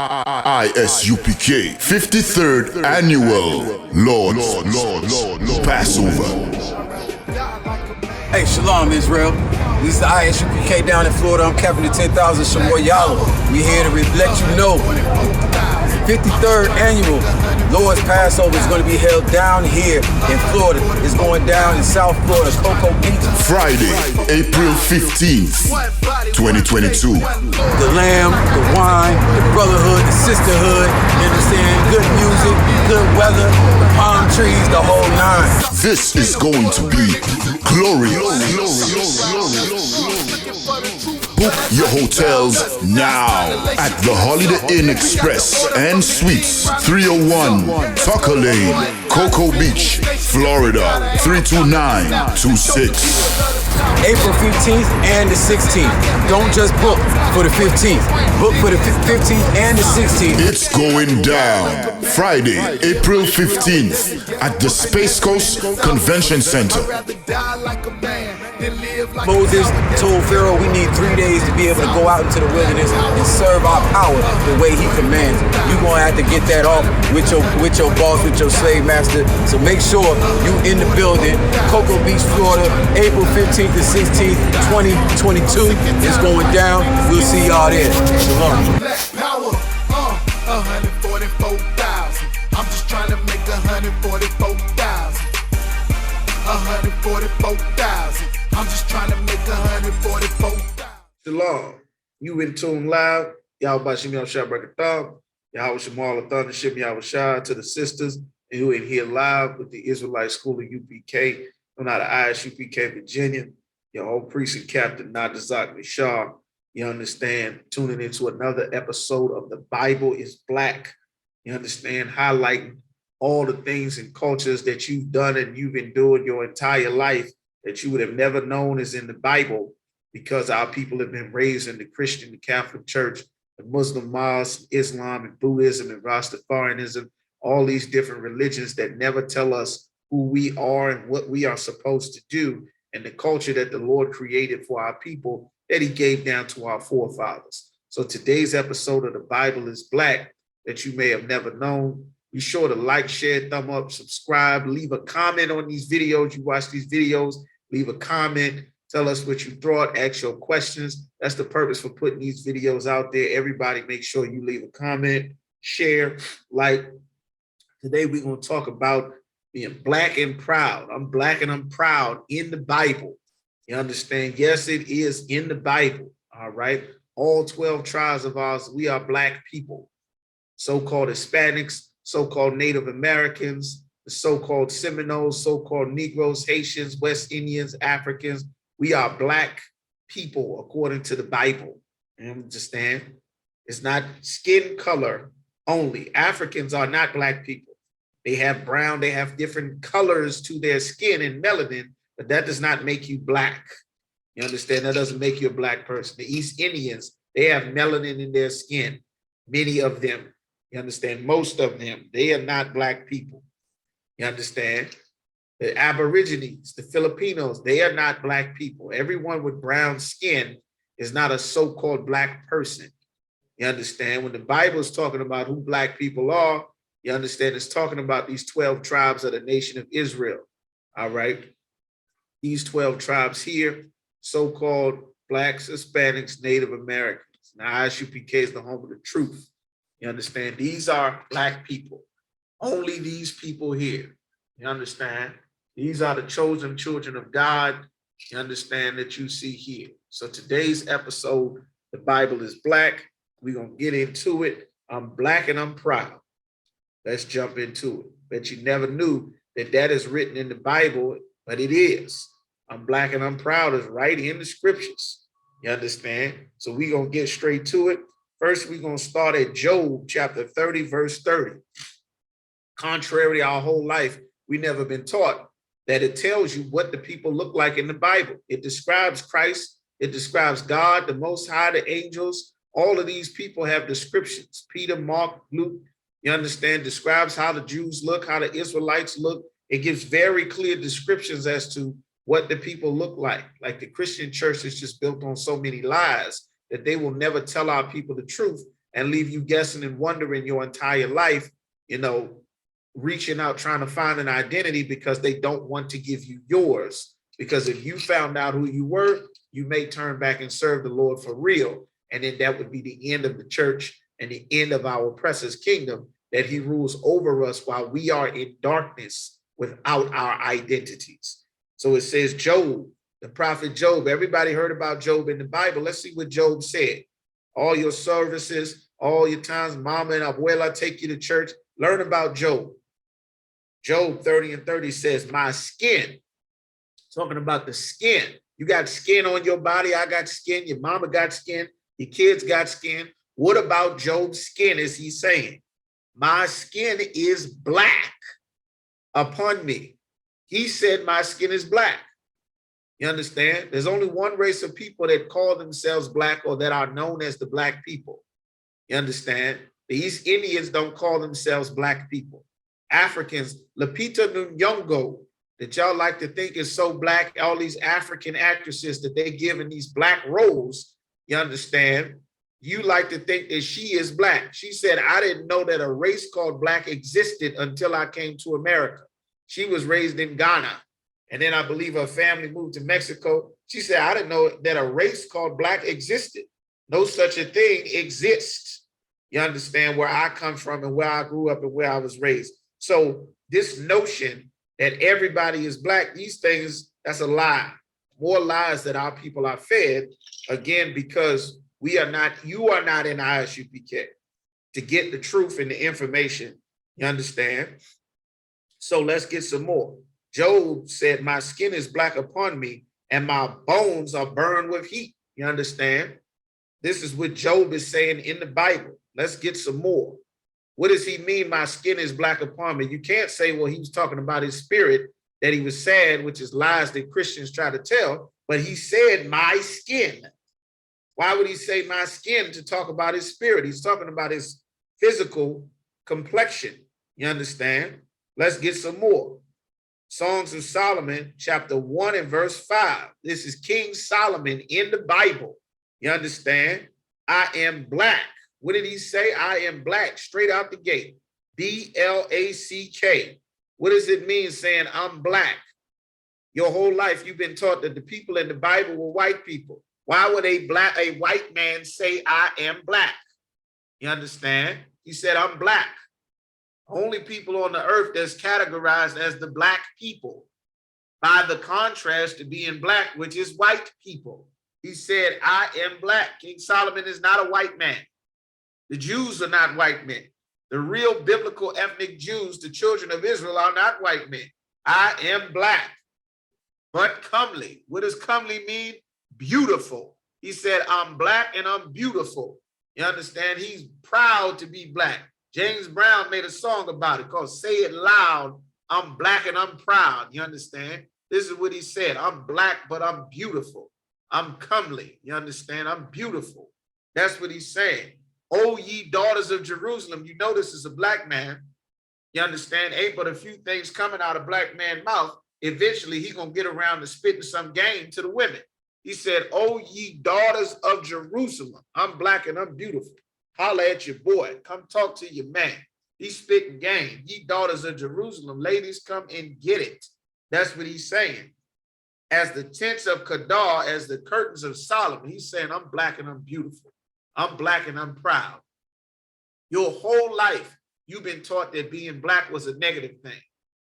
I.S.U.P.K. 53rd Annual Lord's Passover. Hey, Shalom, Israel. This is the I.S.U.P.K. down in Florida. I'm Captain of 10,000 GEN.YAHANNA. We here to let you know 53rd Annual Lord's Passover is going to be held down here in Florida. It's going down in South Florida, Cocoa Beach. Friday, April 15th, 2022. The lamb, the wine, the brotherhood, the sisterhood, you understand? Good music, good weather, the palm trees, the whole nine. This is going to be glorious. Book your hotels now at the Holiday Inn Express and Suites, 301 Tucker Lane, Cocoa Beach, Florida, 32926. April 15th and the 16th. Don't just book for the 15th. Book for the 15th and the 16th. It's going down Friday, April 15th at the Space Coast Convention Center. Moses told Pharaoh we need 3 days to be able to go out into the wilderness and serve our power the way he commands. You're going to have to get that off with your boss, with your slave master. So make sure you in the building. Cocoa Beach, Florida, April 15th to 16th, 2022. It's going down. We'll see y'all there. Shalom. Black power, 144,000. I'm just trying to make 144,000. 144,000. I'm just trying to make 144,000. Shalom. You in tune live. Y'all Bashim Yahweh Shah Brakatham. Yahweh Shemal Thunder Shim Yahweh Shah to the sisters. And who in here live with the Israelite School of UPK. I'm out of I.S.U.P.K. Virginia. Your whole precinct captain, Isupk Shah. You understand? Tuning into another episode of The Bible is Black. You understand? Highlighting all the things and cultures that you've done and you've endured your entire life that you would have never known is in the Bible, because our people have been raised in the Christian, the Catholic Church, the Muslim mosque, Islam and Buddhism and Rastafarianism, all these different religions that never tell us who we are and what we are supposed to do, and the culture that the Lord created for our people that he gave down to our forefathers. So today's episode of The Bible is Black that you may have never known. Be sure to like, share, thumb up, subscribe, leave a comment on these videos. You watch these videos, leave a comment, tell us what you thought, ask your questions. That's the purpose for putting these videos out there. Everybody make sure you leave a comment, share, like. Today we're going to talk about being black and proud. I'm black and I'm proud in the Bible. You understand? Yes, it is in the Bible. All right. All 12 tribes of ours, we are black people. So-called Hispanics, so-called Native Americans, the so-called Seminoles, so-called Negroes, Haitians, West Indians, Africans. We are black people according to the Bible. You understand? It's not skin color only. Africans are not black people. They have brown, they have different colors to their skin and melanin, but that does not make you black. You understand? That doesn't make you a black person. The East Indians, they have melanin in their skin. Many of them, you understand? Most of them, they are not black people. You understand? The Aborigines, the Filipinos, they are not black people. Everyone with brown skin is not a so-called black person. You understand? When the Bible is talking about who black people are, you understand it's talking about these 12 tribes of the nation of Israel. All right. These 12 tribes here, so-called blacks, Hispanics, Native Americans. Now, I.S.U.P.K. is the home of the truth. You understand? These are black people. Only these people here. You understand? These are the chosen children of God. You understand that you see here. So today's episode, The Bible is Black. We're going to get into it. I'm black and I'm proud. Let's jump into it. Bet you never knew that that is written in the Bible, but it is. I'm black and I'm proud is right in the scriptures. You understand? So we're going to get straight to it. First, we're going to start at Job chapter 30, verse 30. Contrary to our whole life, we never been taught that it tells you what the people look like in the Bible. It describes Christ. It describes God, the Most High, the angels. All of these people have descriptions. Peter, Mark, Luke, you understand, describes how the Jews look, how the Israelites look. It gives very clear descriptions as to what the people look like. Like the Christian church is just built on so many lies that they will never tell our people the truth and leave you guessing and wondering your entire life, you know, reaching out, trying to find an identity because they don't want to give you yours. Because if you found out who you were, you may turn back and serve the Lord for real. And then that would be the end of the church and the end of our oppressor's kingdom, that he rules over us while we are in darkness without our identities. So it says Job, the prophet Job. Everybody heard about Job in the Bible. Let's see what Job said. All your services, all your times, mama and abuela take you to church. Learn about Job. Job 30:30 says, my skin, talking about the skin. You got skin on your body. I got skin. Your mama got skin. Your kids got skin. What about Job's skin is he saying? My skin is black upon me. He said my skin is black. You understand? There's only one race of people that call themselves black or that are known as the black people. You understand? The East Indians don't call themselves black people. Africans, Lupita Nyong'o, that y'all like to think is so black, all these African actresses that they give in these black roles, you understand? You like to think that she is black. She said, I didn't know that a race called black existed until I came to America. She was raised in Ghana. And then I believe her family moved to Mexico. She said, I didn't know that a race called black existed. No such a thing exists. You understand where I come from and where I grew up and where I was raised. So this notion that everybody is black, these things, that's a lie. More lies that our people are fed, again, because we are not, you are not in I.S.U.P.K. to get the truth and the information. You understand? So let's get some more. Job said, my skin is black upon me and my bones are burned with heat. You understand? This is what Job is saying in the Bible. Let's get some more. What does he mean, my skin is black upon me? You can't say, well, he was talking about his spirit, that he was sad, which is lies that Christians try to tell, but he said my skin. Why would he say my skin to talk about his spirit? He's talking about his physical complexion. You understand? Let's get some more. Songs of Solomon, chapter 1 and verse 5. This is King Solomon in the Bible. You understand? I am black. What did he say? I am black, straight out the gate. B-L-A-C-K. What does it mean saying I'm black? Your whole life you've been taught that the people in the Bible were white people. Why would a white man say I am black? You understand? He said I'm black. Only people on the earth that's categorized as the black people, by the contrast to being black, which is white people. He said, I am black. King Solomon is not a white man. The Jews are not white men. The real biblical ethnic Jews, the children of Israel, are not white men. I am black, but comely. What does comely mean? Beautiful. He said, I'm black and I'm beautiful. You understand? He's proud to be black. James Brown made a song about it called Say It Loud, I'm black and I'm proud. You understand? This is what he said. I'm black, but I'm beautiful. I'm comely. You understand? I'm beautiful. That's what he's saying. O ye daughters of Jerusalem. You know this is a black man. You understand? Ain't but a few things coming out of black man's mouth. Eventually, he gonna get around to spitting some game to the women. He said, O ye daughters of Jerusalem. I'm black and I'm beautiful. Holla at your boy. Come talk to your man. He's spitting game. Ye daughters of Jerusalem, ladies, come and get it. That's what he's saying. As the tents of Kedar, as the curtains of Solomon, he's saying, I'm black and I'm beautiful. I'm black and I'm proud. Your whole life, you've been taught that being black was a negative thing.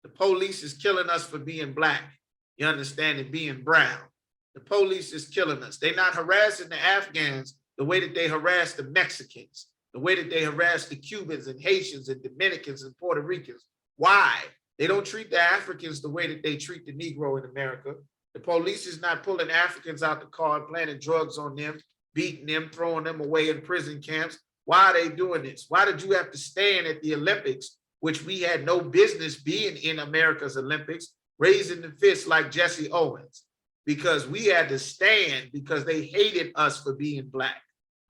The police is killing us for being black. You understand? And being brown. The police is killing us. They're not harassing the Afghans the way that they harass the Mexicans, the way that they harass the Cubans and Haitians and Dominicans and Puerto Ricans. Why? They don't treat the Africans the way that they treat the Negro in America. The police is not pulling Africans out the car and planting drugs on them, beating them, throwing them away in prison camps. Why are they doing this? Why did you have to stand at the Olympics, which we had no business being in America's Olympics, raising the fist like Jesse Owens? Because we had to stand because they hated us for being black.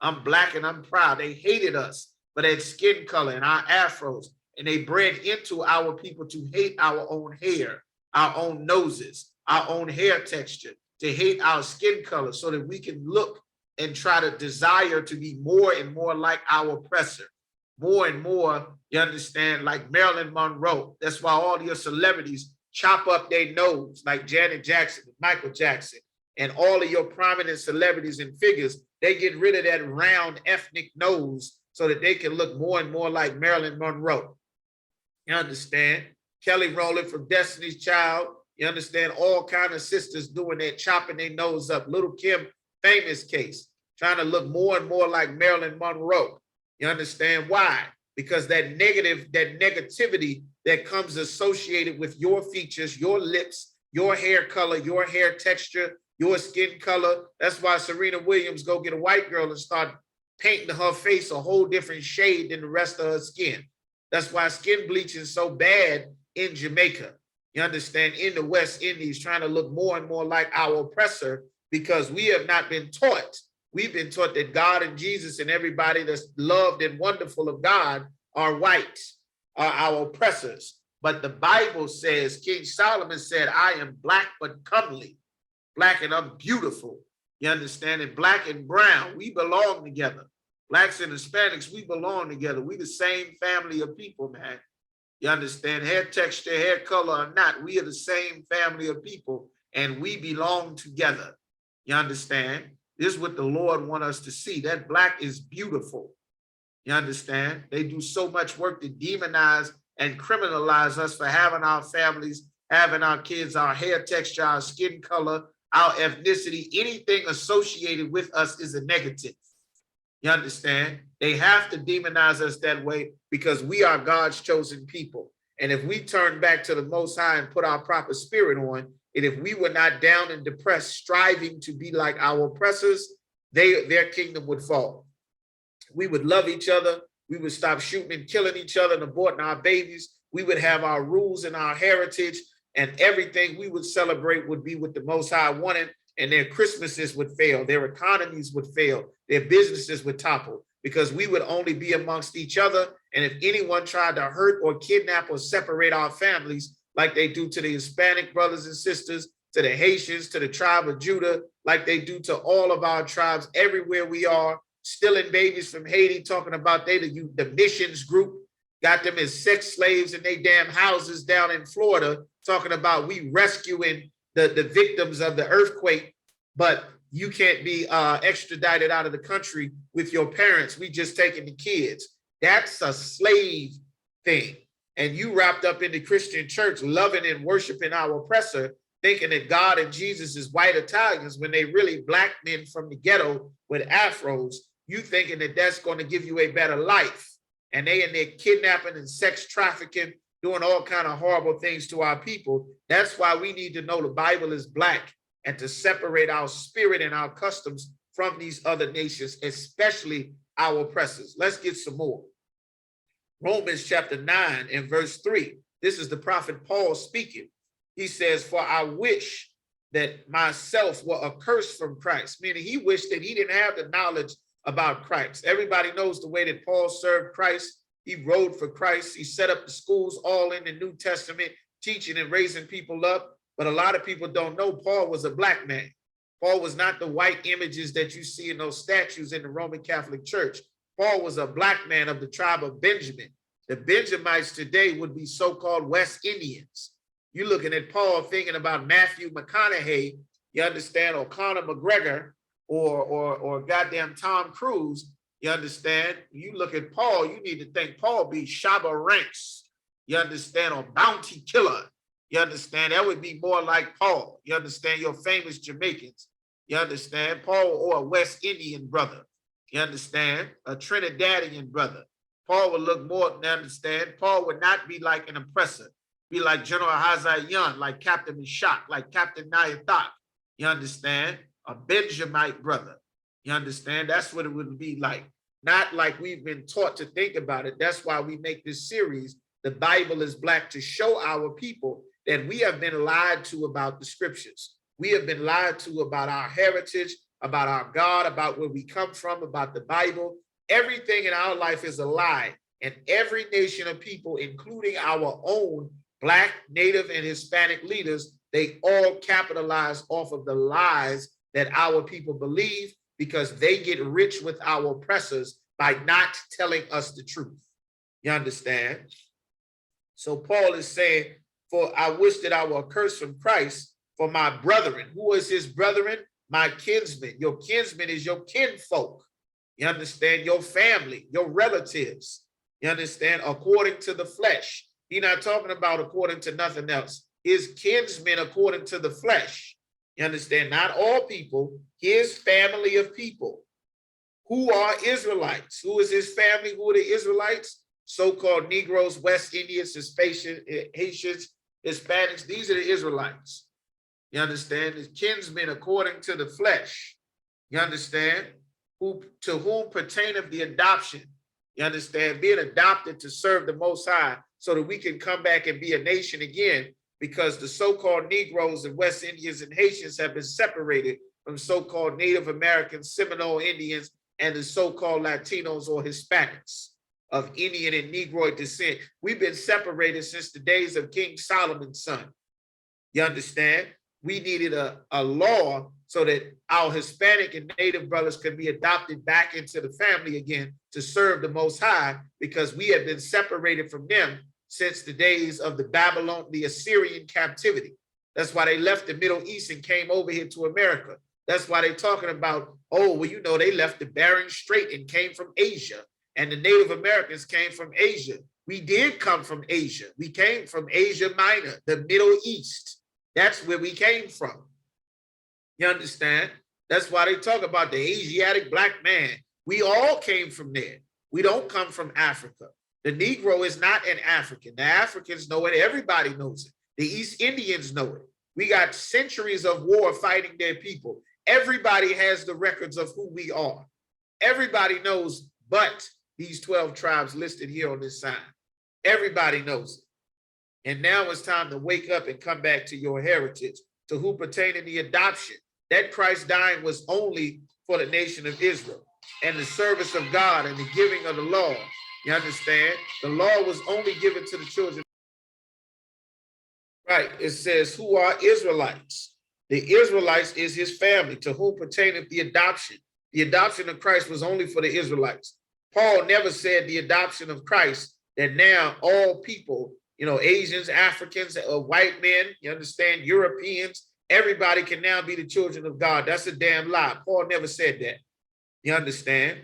I'm black and I'm proud. They hated us for that skin color and our afros. And they bred into our people to hate our own hair, our own noses, our own hair texture, to hate our skin color so that we can look and try to desire to be more and more like our oppressor, more and more, you understand, like Marilyn Monroe. That's why all your celebrities chop up their nose, like Janet Jackson, Michael Jackson, and all of your prominent celebrities and figures. They get rid of that round ethnic nose so that they can look more and more like Marilyn Monroe. You understand? Kelly Rowland from Destiny's Child. You understand? All kind of sisters doing that, chopping their nose up. Little Kim, famous case, trying to look more and more like Marilyn Monroe. You understand why? Because that negativity that comes associated with your features, your lips, your hair color, your hair texture, your skin color. That's why Serena Williams go get a white girl and start painting her face a whole different shade than the rest of her skin. That's why skin bleaching is so bad in Jamaica. You understand? In the West Indies, trying to look more and more like our oppressor, because we have not been taught. We've been taught that God and Jesus and everybody that's loved and wonderful of God are white, are our oppressors. But the Bible says, King Solomon said, I am black but comely, black and I'm beautiful. You understand? And black and brown, we belong together. Blacks and Hispanics, we belong together. We the same family of people, man. You understand? Hair texture, hair color or not, we are the same family of people and we belong together. You understand? This is what the Lord wants us to see. That black is beautiful. You understand? They do so much work to demonize and criminalize us for having our families, having our kids, our hair texture, our skin color, our ethnicity. Anything associated with us is a negative. You understand? They have to demonize us that way because we are God's chosen people. And if we turn back to the Most High and put our proper spirit on, and if we were not down and depressed, striving to be like our oppressors, their kingdom would fall. We would love each other. We would stop shooting and killing each other and aborting our babies. We would have our rules and our heritage, and everything we would celebrate would be what the Most High wanted, and their Christmases would fail. Their economies would fail. Their businesses would topple because we would only be amongst each other. And if anyone tried to hurt or kidnap or separate our families, like they do to the Hispanic brothers and sisters, to the Haitians, to the tribe of Judah, like they do to all of our tribes everywhere we are, stealing babies from Haiti, talking about the missions group, got them as sex slaves in their damn houses down in Florida, talking about we rescuing the victims of the earthquake, but you can't be extradited out of the country with your parents. We just taking the kids. That's a slave thing. And you wrapped up in the Christian church, loving and worshiping our oppressor, thinking that God and Jesus is white Italians when they really black men from the ghetto with afros. You thinking that that's going to give you a better life. And they in there kidnapping and sex trafficking, doing all kind of horrible things to our people. That's why we need to know the Bible is black and to separate our spirit and our customs from these other nations, especially our oppressors. Let's get some more. Romans chapter 9 and verse 3. This is the prophet Paul speaking. He says, for I wish that myself were accursed from Christ, meaning he wished that he didn't have the knowledge about Christ. Everybody knows the way that Paul served Christ. He rode for Christ. He set up the schools all in the New Testament, teaching and raising people up. But a lot of people don't know Paul was a black man. Paul was not the white images that you see in those statues in the Roman Catholic Church. Paul was a black man of the tribe of Benjamin. The Benjamites today would be so-called West Indians. You're looking at Paul thinking about Matthew McConaughey, you understand, or Conor McGregor, or goddamn Tom Cruise, you understand? You look at Paul, you need to think Paul be Shabba Ranks, you understand, or Bounty Killer, you understand? That would be more like Paul, you understand, your famous Jamaicans, you understand? Paul or a West Indian brother, you understand? A Trinidadian brother. Paul would look more, you understand? Paul would not be like an oppressor, be like General Hazayan, like Captain Meshach, like Captain Nayathak, you understand? A Benjamite brother, you understand? That's what it would be like. Not like we've been taught to think about it. That's why we make this series, The Bible is Black, to show our people that we have been lied to about the scriptures. We have been lied to about our heritage, about our God, about where we come from, about the Bible. Everything in our life is a lie. And every nation of people, including our own Black, Native, and Hispanic leaders, they all capitalize off of the lies that our people believe because they get rich with our oppressors by not telling us the truth. You understand? So Paul is saying, for I wish that I were accursed from Christ for my brethren. Who is his brethren? My kinsmen. Your kinsmen is your kinfolk. You understand? Your family, your relatives. You understand? According to the flesh. He's not talking about according to nothing else. His kinsmen according to the flesh. You understand? Not all people, his family of people. Who are Israelites? Who is his family? Who are the Israelites? So-called Negroes, West Indians, Haitians, Hispanics. These are the Israelites. You understand? His kinsmen according to the flesh. You understand? To whom pertaineth the adoption. You understand? Being adopted to serve the Most High so that we can come back and be a nation again, because the so-called Negroes and West Indians and Haitians have been separated from so-called Native Americans, Seminole Indians, and the so-called Latinos or Hispanics of Indian and Negroid descent. We've been separated since the days of King Solomon's son. You understand? We needed a law so that our Hispanic and Native brothers could be adopted back into the family again to serve the Most High, because we had been separated from them since the days of the Assyrian captivity. That's why they left the Middle East and came over here to America. That's why they're talking about, oh, well, you know, they left the Bering Strait and came from Asia, and the Native Americans came from Asia. We did come from Asia. We came from Asia Minor, the Middle East. That's where we came from. You understand? That's why they talk about the Asiatic black man. We all came from there. We don't come from Africa. The Negro is not an African. The Africans know it. Everybody knows it. The East Indians know it. We got centuries of war fighting their people. Everybody has the records of who we are. Everybody knows but these 12 tribes listed here on this sign. Everybody knows it. And now it's time to wake up and come back to your heritage, to who pertain in the adoption. That Christ dying was only for the nation of Israel and the service of God and the giving of the law. You understand? The law was only given to the children. Right. It says, who are Israelites? The Israelites is his family, to whom pertaineth the adoption. The adoption of Christ was only for the Israelites. Paul never said the adoption of Christ, that now all people, you know, Asians, Africans, white men, you understand, Europeans, everybody can now be the children of God. That's a damn lie. Paul never said that. You understand?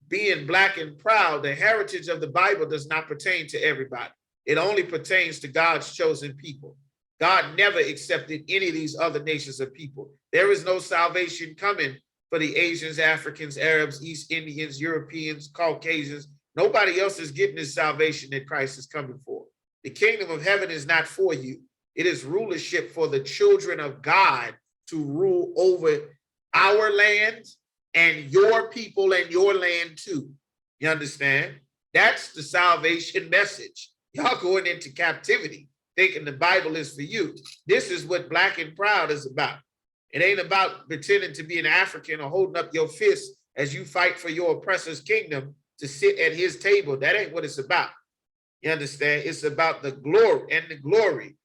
Being black and proud, the heritage of the Bible does not pertain to everybody. It only pertains to God's chosen people. God never accepted any of these other nations of people. There is no salvation coming for the Asians, Africans, Arabs, East Indians, Europeans, Caucasians. Nobody else is getting this salvation that Christ is coming for. The kingdom of heaven is not for you. It is rulership for the children of God to rule over our land and your people and your land too. You understand? That's the salvation message. Y'all going into captivity thinking the Bible is for you. This is what Black and Proud is about. It ain't about pretending to be an African or holding up your fist as you fight for your oppressor's kingdom to sit at his table. That ain't what it's about. You understand? It's about the glory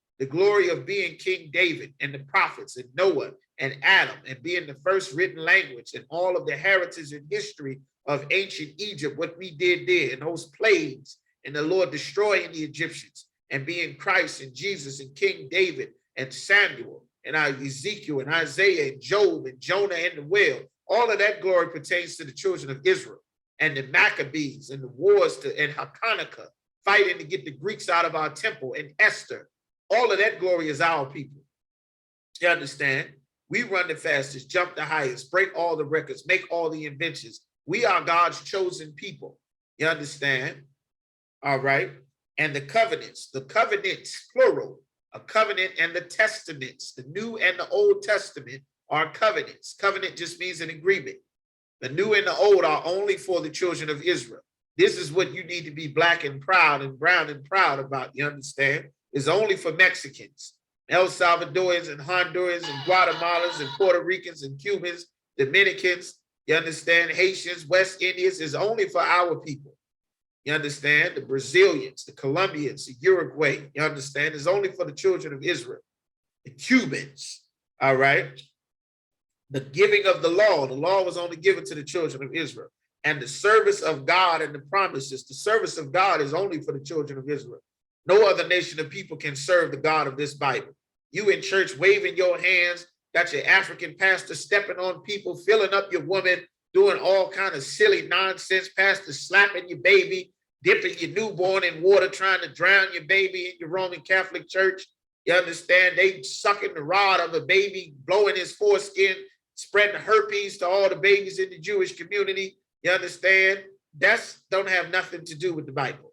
of being King David and the prophets and Noah and Adam, and being the first written language and all of the heritage and history of ancient Egypt, what we did there, and those plagues, and the Lord destroying the Egyptians, and being Christ and Jesus and King David and Samuel and Ezekiel and Isaiah and Job and Jonah and the whale. All of that glory pertains to the children of Israel and the Maccabees and the wars and Hanukkah, fighting to get the Greeks out of our temple, and Esther. All of that glory is our people. You understand? We run the fastest, jump the highest, break all the records, make all the inventions. We are God's chosen people. You understand? All right. And the covenants, plural, a covenant and the testaments, the New and the Old Testament are covenants. Covenant just means an agreement. The new and the old are only for the children of Israel. This is what you need to be black and proud and brown and proud about. You understand? It's only for Mexicans, El Salvadorians and Hondurans and Guatemalans and Puerto Ricans and Cubans, Dominicans, you understand, Haitians, West Indians, is only for our people. You understand? The Brazilians, the Colombians, the Uruguay, you understand, is only for the children of Israel. The Cubans, all right? The giving of the law was only given to the children of Israel. And the service of God and the promises, the service of God is only for the children of Israel. No other nation of people can serve the God of this Bible. You in church waving your hands, got your African pastor stepping on people, filling up your woman, doing all kind of silly nonsense, pastor slapping your baby, dipping your newborn in water, trying to drown your baby in your Roman Catholic church. You understand? They sucking the rod of a baby, blowing his foreskin, spreading herpes to all the babies in the Jewish community. You understand? That's don't have nothing to do with the Bible.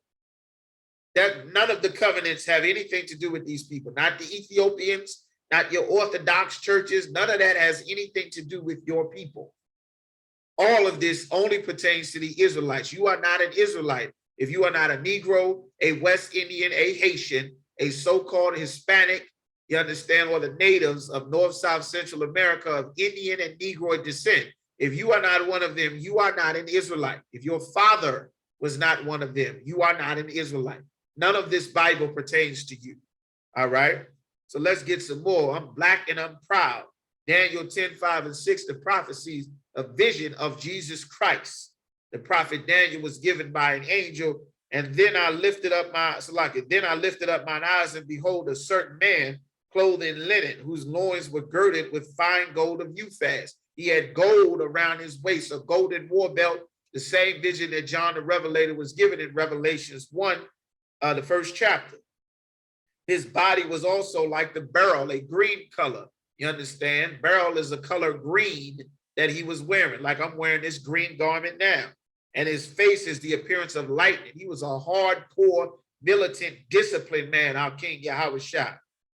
That none of the covenants have anything to do with these people, not the Ethiopians, not your Orthodox churches. None of that has anything to do with your people. All of this only pertains to the Israelites. You are not an Israelite if you are not a Negro, a West Indian, a Haitian, a so-called Hispanic, you understand, or the natives of North, South, Central America of Indian and Negro descent. If you are not one of them, you are not an Israelite. If your father was not one of them, you are not an Israelite. None of this Bible pertains to you. All right? So let's get some more. I'm black and I'm proud. Daniel 10, 5, and 6, the prophecies, a vision of Jesus Christ. The prophet Daniel was given by an angel. And then I lifted up mine eyes, and behold, a certain man clothed in linen, whose loins were girded with fine gold of Uphaz. He had gold around his waist, a golden war belt, the same vision that John the Revelator was given in Revelations 1, the first chapter. His body was also like the beryl, a green color. You understand? Beryl is a color green that he was wearing, like I'm wearing this green garment now. And his face is the appearance of lightning. He was a hardcore, militant, disciplined man, our King Yahweh.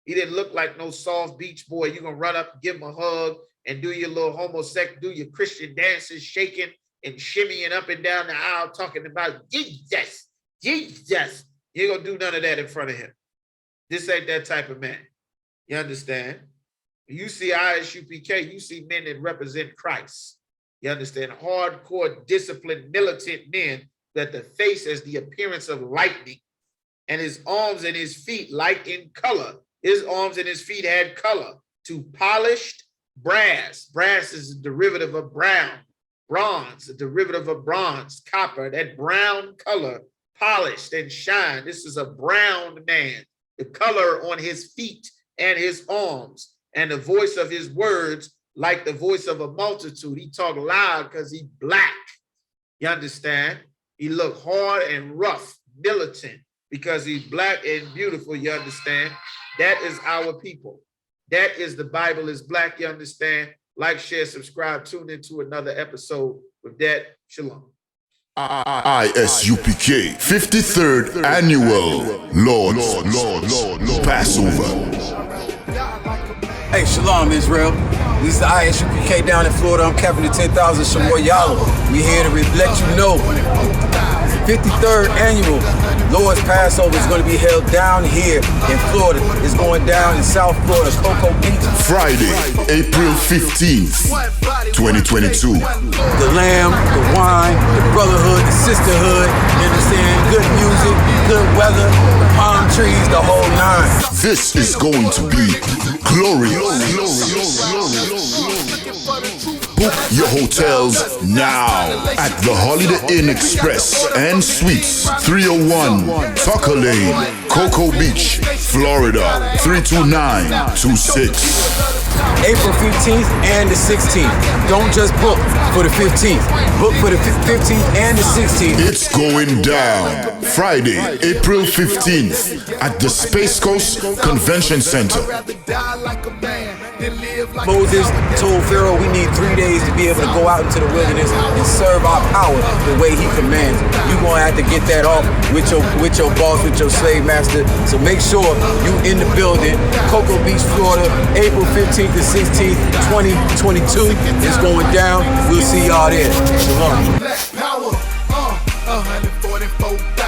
He didn't look like no soft beach boy. You're going to run up and give him a hug and do your little do your Christian dances, shaking and shimmying up and down the aisle, talking about Jesus, Jesus. You ain't going to do none of that in front of him. This ain't that type of man. You understand? You see I.S.U.P.K, you see men that represent Christ. You understand? Hardcore, disciplined, militant men that the face has the appearance of lightning, and his arms and his feet light in color. His arms and his feet had color to polished brass. Brass is a derivative of brown. Bronze, a derivative of bronze. Copper, that brown color, polished and shine. This is a brown man. The color on his feet and his arms, and the voice of his words like the voice of a multitude. He talked loud because he black. You understand? He looked hard and rough, militant, because he's black and beautiful. You understand? That is our people. That is the Bible is black. You understand? Like, share, subscribe, tune into another episode with that. Shalom. I.S.U.P.K 53rd Annual Lord's Passover. Hey, Shalom, Israel. This is the I.S.U.P.K down in Florida. I'm Captain of 10,000 GEN.YAHANNA. We here to let you know. 53rd Annual Lord's Passover is going to be held down here in Florida. It's going down in South Florida, Cocoa Beach. Friday, April 15th, 2022. The lamb, the wine, the brotherhood, the sisterhood, you understand? Good music, good weather, the palm trees, the whole nine. This is going to be glorious. Book your hotels now at the Holiday Inn Express and Suites, 301 Tucker Lane, Cocoa Beach, Florida, 32926. April 15th and the 16th. Don't just book for the 15th. Book for the 15th and the 16th. It's going down Friday, April 15th at the Space Coast Convention Center. Moses told Pharaoh we need 3 days to be able to go out into the wilderness and serve our power the way he commands. You're going to have to get that off with your boss, with your slave master. So make sure you in the building. Cocoa Beach, Florida, April 15th to 16th, 2022 is going down. We'll see y'all there. Shalom. Black power, 144,000.